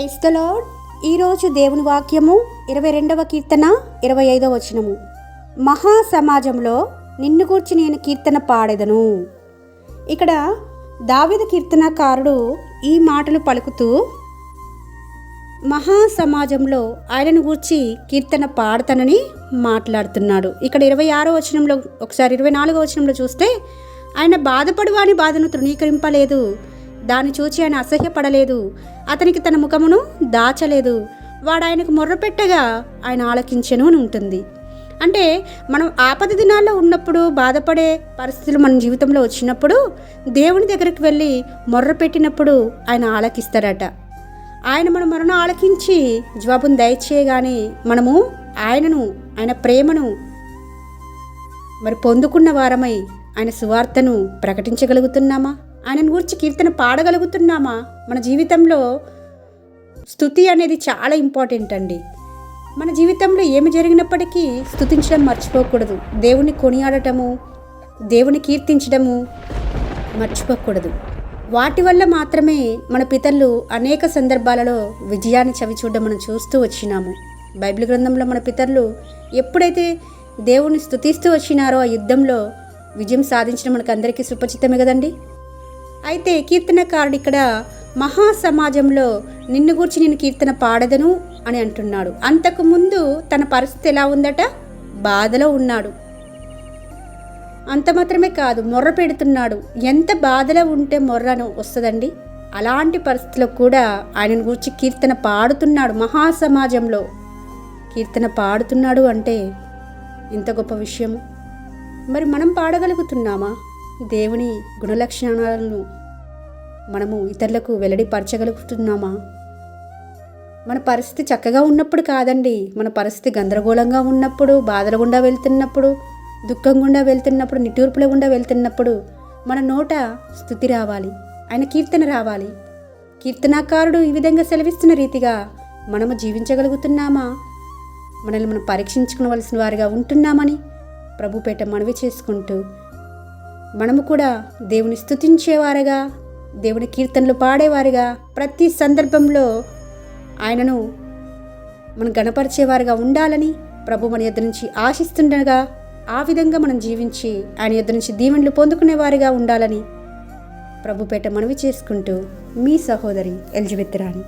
Praise the lord. ఈరోజు దేవుని వాక్యము 22వ కీర్తన 25వ వచనము. మహాసమాజంలో నిన్ను గూర్చి నేను కీర్తన పాడెదను. ఇక్కడ దావీదు కీర్తనకారుడు ఈ మాటలు పలుకుతూ మహాసమాజంలో ఆయనను గూర్చి కీర్తన పాడతానని మాట్లాడుతున్నాడు. ఇక్కడ 26వ వచనంలో, ఒకసారి 24వ వచనంలో చూస్తే, ఆయన బాధపడు వాని బాధను తృణీకరింపలేదు, దాన్ని చూచి ఆయన అసహ్యపడలేదు, అతనికి తన ముఖమును దాచలేదు, వాడు ఆయనకు మొర్రపెట్టగా ఆయన ఆలకించెను అని ఉంటుంది. అంటే మనం ఆపద దినాల్లో ఉన్నప్పుడు, బాధపడే పరిస్థితులు మన జీవితంలో వచ్చినప్పుడు దేవుని దగ్గరికి వెళ్ళి మొర్రపెట్టినప్పుడు ఆయన ఆలకిస్తారట. ఆయన మన మొరను ఆలకించి జవాబును దయచేయగానే మనము ఆయన ప్రేమను పొందుకున్న వారమై ఆయన సువార్తను ప్రకటించగలుగుతున్నామా? ఆయనను గురించి కీర్తన పాడగలుగుతున్నామా? మన జీవితంలో స్తుతి అనేది చాలా ఇంపార్టెంట్ అండి. మన జీవితంలో ఏమి జరిగినప్పటికీ స్తుతించడం మర్చిపోకూడదు. దేవుని కొనియాడటము, దేవుని కీర్తించడము మర్చిపోకూడదు. వాటి వల్ల మాత్రమే మన పితరులు అనేక సందర్భాలలో విజయాన్ని చవిచూడడం మనం చూస్తూ వచ్చినాము. బైబిల్ గ్రంథంలో మన పితరులు ఎప్పుడైతే దేవుని స్తుతిస్తూ వచ్చినారో ఆ యుద్ధంలో విజయం సాధించడం మనకు అందరికీ సుపరిచితమే కదండి. అయితే కీర్తనకారుడు ఇక్కడ మహాసమాజంలో నిన్ను గూర్చి నేను కీర్తన పాడదను అని అంటున్నాడు. అంతకుముందు తన పరిస్థితి ఎలా ఉందట? బాధలో ఉన్నాడు. అంత మాత్రమే కాదు, మొర్ర పెడుతున్నాడు. ఎంత బాధలో ఉంటే మొర్రను వస్తుందండి? అలాంటి పరిస్థితిలో కూడా ఆయనను గురించి కీర్తన పాడుతున్నాడు. మహాసమాజంలో కీర్తన పాడుతున్నాడు అంటే ఇంత గొప్ప విషయము. మరి మనం పాడగలుగుతున్నామా? దేవుని గుణలక్షణాలను మనము ఇతరులకు వెల్లడిపరచగలుగుతున్నామా? మన పరిస్థితి చక్కగా ఉన్నప్పుడు కాదండి, మన పరిస్థితి గందరగోళంగా ఉన్నప్పుడు, బాధల గుండా వెళ్తున్నప్పుడు, దుఃఖం గుండా వెళ్తున్నప్పుడు, నిట్టూర్పుల గుండా వెళ్తున్నప్పుడు మన నోట స్తుతి రావాలి, ఆయన కీర్తన రావాలి. కీర్తనాకారుడు ఈ విధంగా సెలవిస్తున్న రీతిగా మనము జీవించగలుగుతున్నామా? మనల్ని మనం పరీక్షించుకోవలసిన వారిగా ఉంటున్నామని ప్రభుపేట మనవి చేసుకుంటూ మనము కూడా దేవుని స్తుతించేవారుగా, దేవుని కీర్తనలు పాడేవారుగా, ప్రతి సందర్భంలో ఆయనను మనం గణపరిచేవారుగా ఉండాలని ప్రభు మన యొద్ద నుంచి ఆశిస్తుండగా, ఆ విధంగా మనం జీవించి ఆయన యొద్ద నుంచి దీవెనలు పొందుకునేవారుగా ఉండాలని ప్రభుపేట మనవి చేసుకుంటూ మీ సహోదరి ఎలిజబెత్ రాణి.